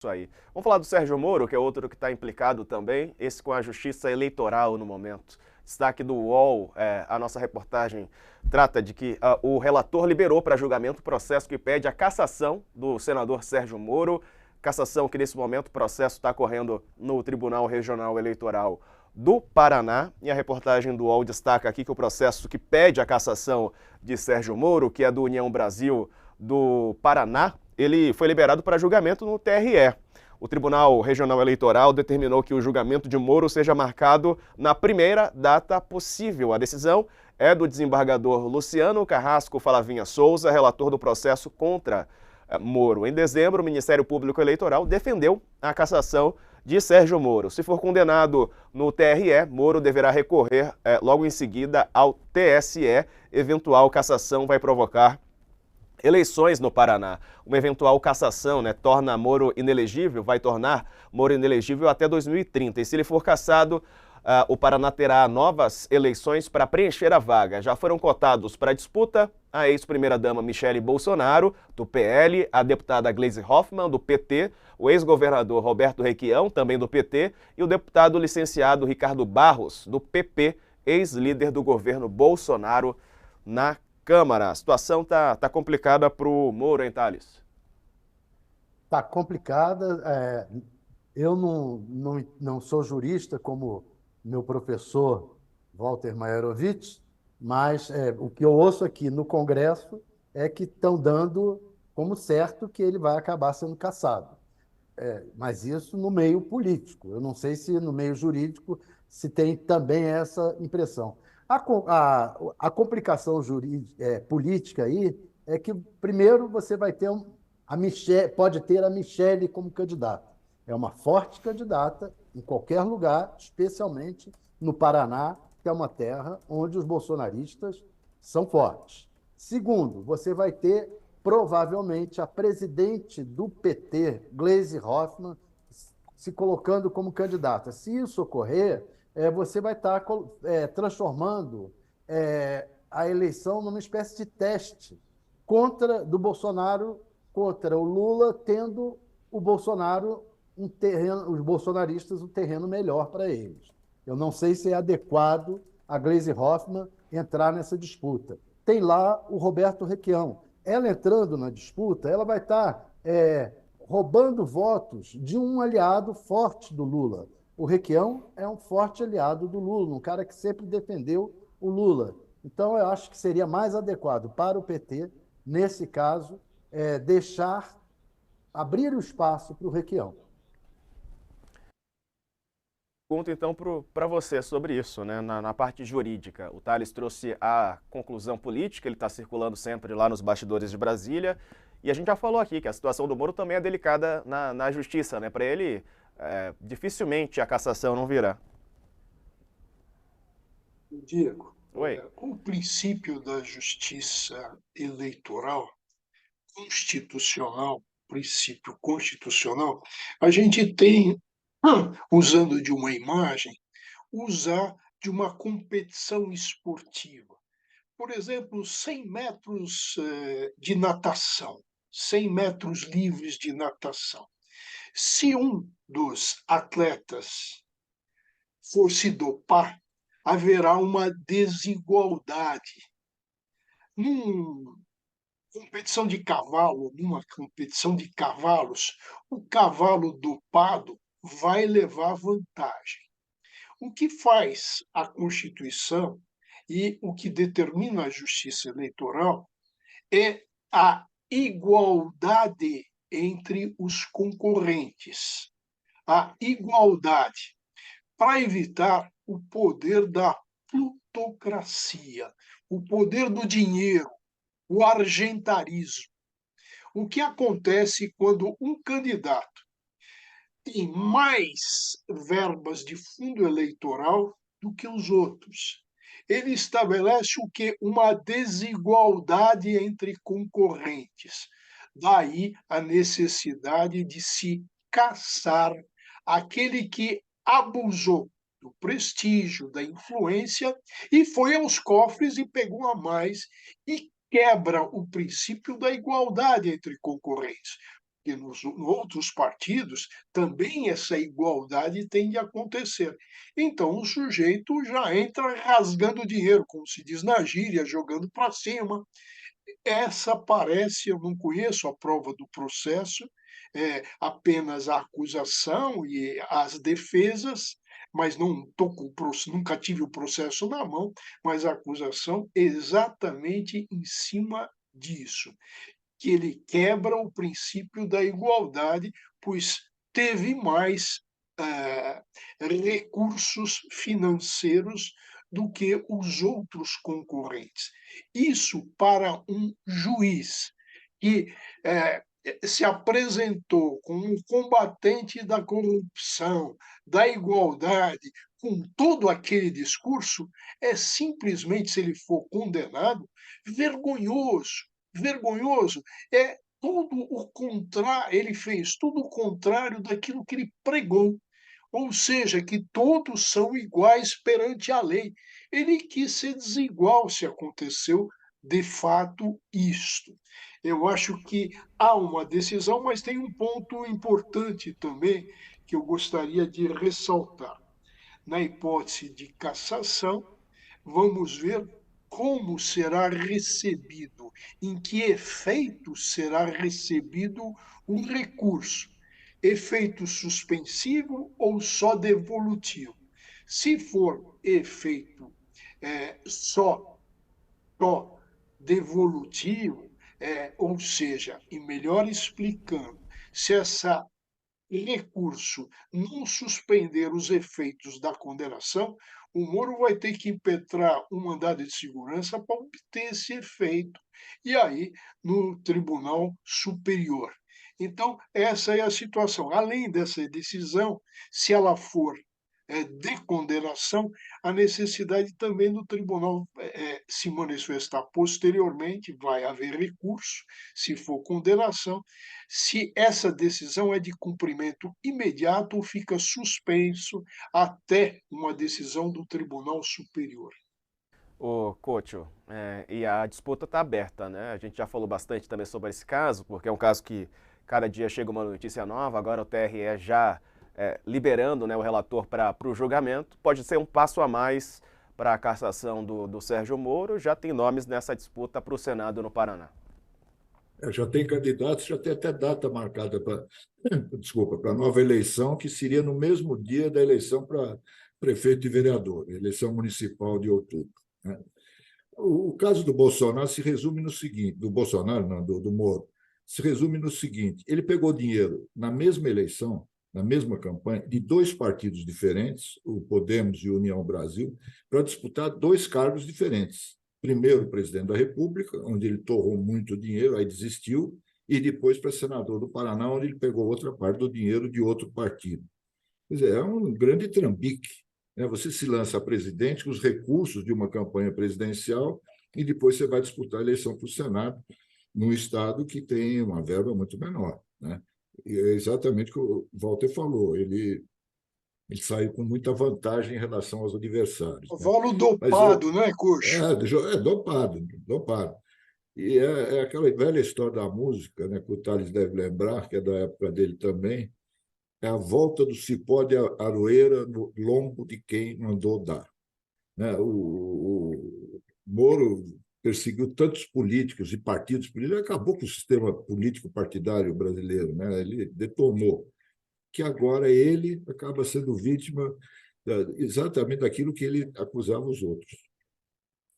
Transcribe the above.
Isso aí. Vamos falar do Sérgio Moro, que é outro que está implicado também, esse com a justiça eleitoral no momento. Destaque do UOL, a nossa reportagem trata de que o relator liberou para julgamento o processo que pede a cassação do senador Sérgio Moro, cassação que nesse momento o processo está correndo no Tribunal Regional Eleitoral do Paraná. E a reportagem do UOL destaca aqui que o processo que pede a cassação de Sérgio Moro, que é do União Brasil do Paraná, ele foi liberado para julgamento no TRE. O Tribunal Regional Eleitoral determinou que o julgamento de Moro seja marcado na primeira data possível. A decisão é do desembargador Luciano Carrasco Falavinha Souza, relator do processo contra Moro. Em dezembro, o Ministério Público Eleitoral defendeu a cassação de Sérgio Moro. Se for condenado no TRE, Moro deverá recorrer logo em seguida ao TSE. Eventual cassação vai provocar eleições no Paraná. Uma eventual cassação, torna Moro inelegível, vai tornar Moro inelegível até 2030. E se ele for cassado, o Paraná terá novas eleições para preencher a vaga. Já foram cotados para a disputa a ex-primeira-dama Michele Bolsonaro, do PL, a deputada Gleisi Hoffmann, do PT, o ex-governador Roberto Requião, também do PT, e o deputado licenciado Ricardo Barros, do PP, ex-líder do governo Bolsonaro na Câmara. A situação tá complicada para o Moro, hein, Thales? Está complicada. Eu não sou jurista como meu professor Walter Maierovitch, mas o que eu ouço aqui no Congresso é que estão dando como certo que ele vai acabar sendo cassado. Mas isso no meio político. Eu não sei se no meio jurídico se tem também essa impressão. A complicação política aí é que, primeiro, você vai ter pode ter a Michele como candidata. É uma forte candidata em qualquer lugar, especialmente no Paraná, que é uma terra onde os bolsonaristas são fortes. Segundo, você vai ter provavelmente a presidente do PT, Gleisi Hoffmann, se colocando como candidata. Se isso ocorrer, você vai estar transformando a eleição numa espécie de teste do Bolsonaro contra o Lula, tendo o Bolsonaro os bolsonaristas um terreno melhor para eles. Eu não sei se é adequado a Gleisi Hoffmann entrar nessa disputa. Tem lá o Roberto Requião. Ela entrando na disputa, ela vai estar roubando votos de um aliado forte do Lula. O Requião é um forte aliado do Lula, um cara que sempre defendeu o Lula. Então, eu acho que seria mais adequado para o PT, nesse caso, abrir o espaço para o Requião. Pergunto então para você sobre isso, na parte jurídica. O Thales trouxe a conclusão política, ele está circulando sempre lá nos bastidores de Brasília, e a gente já falou aqui que a situação do Moro também é delicada na justiça, né? Para ele, dificilmente a cassação não virá. Diego, Oi. o princípio da justiça eleitoral constitucional, princípio constitucional, a gente tem, usando de uma imagem, usar de uma competição esportiva. Por exemplo, 100 metros de natação, 100 metros livres de natação. Se um dos atletas for se dopar, haverá uma desigualdade. Numa competição de cavalo, numa competição de cavalos, o cavalo dopado vai levar vantagem. O que faz a Constituição e o que determina a justiça eleitoral é a igualdade entre os concorrentes. A igualdade para evitar o poder da plutocracia, o poder do dinheiro, o argentarismo. O que acontece quando um candidato tem mais verbas de fundo eleitoral do que os outros? Ele estabelece o que? Uma desigualdade entre concorrentes. Daí a necessidade de se caçar aquele que abusou do prestígio, da influência, e foi aos cofres e pegou a mais, e quebra o princípio da igualdade entre concorrentes. porque nos outros partidos também essa igualdade tende a acontecer. Então o sujeito já entra rasgando dinheiro, como se diz na gíria, jogando para cima. Essa parece, eu não conheço a prova do processo, apenas a acusação e as defesas, mas não tô com o nunca tive o processo na mão, mas a acusação exatamente em cima disso, que ele quebra o princípio da igualdade, pois teve mais recursos financeiros do que os outros concorrentes. Isso para um juiz que se apresentou como um combatente da corrupção, da igualdade, com todo aquele discurso, é simplesmente, se ele for condenado, vergonhoso. Vergonhoso. É tudo o contrário, ele fez tudo o contrário daquilo que ele pregou, ou seja, que todos são iguais perante a lei. Ele quis ser desigual se aconteceu de fato isto. Eu acho que há uma decisão, mas tem um ponto importante também que eu gostaria de ressaltar. Na hipótese de cassação, vamos ver como será recebido, em que efeito será recebido o recurso. Efeito suspensivo ou só devolutivo? Se for efeito só, só devolutivo, ou seja, e melhor explicando, se essa recurso não suspender os efeitos da condenação, o Moro vai ter que impetrar um mandado de segurança para obter esse efeito, e aí no Tribunal Superior. Então, essa é a situação. Além dessa decisão, se ela for de condenação, a necessidade também do tribunal se manifestar posteriormente, vai haver recurso, se for condenação, se essa decisão é de cumprimento imediato ou fica suspenso até uma decisão do Tribunal Superior. Ô, Couto, e a disputa está aberta, né? A gente já falou bastante também sobre esse caso, porque é um caso que cada dia chega uma notícia nova, agora o TRE já liberando, né, o relator para o julgamento. Pode ser um passo a mais para a cassação do Sérgio Moro, já tem nomes nessa disputa para o Senado no Paraná. Já tem candidatos, já tem até data marcada para a nova eleição, que seria no mesmo dia da eleição para prefeito e vereador, eleição municipal de outubro, né? O caso do Bolsonaro se resume no seguinte, do Bolsonaro, não, do Moro, se resume no seguinte: ele pegou dinheiro na mesma eleição, na mesma campanha, de dois partidos diferentes, o Podemos e o União Brasil, para disputar dois cargos diferentes. Primeiro, presidente da República, onde ele torrou muito dinheiro, aí desistiu, e depois para senador do Paraná, onde ele pegou outra parte do dinheiro de outro partido. Quer dizer, é um grande trambique, né? Você se lança a presidente com os recursos de uma campanha presidencial e depois você vai disputar a eleição para o Senado num estado que tem uma verba muito menor, né? E é exatamente o que o Walter falou, ele saiu com muita vantagem em relação aos adversários, né? Cavalo dopado, né, Coxo? Dopado, dopado. E é aquela velha história da música, né, que o Thales deve lembrar, que é da época dele também, é a volta do cipó de aroeira no lombo de quem mandou dar, né? O Moro perseguiu tantos políticos e partidos políticos, acabou com o sistema político partidário brasileiro, né? Ele detonou, que agora ele acaba sendo vítima exatamente daquilo que ele acusava os outros.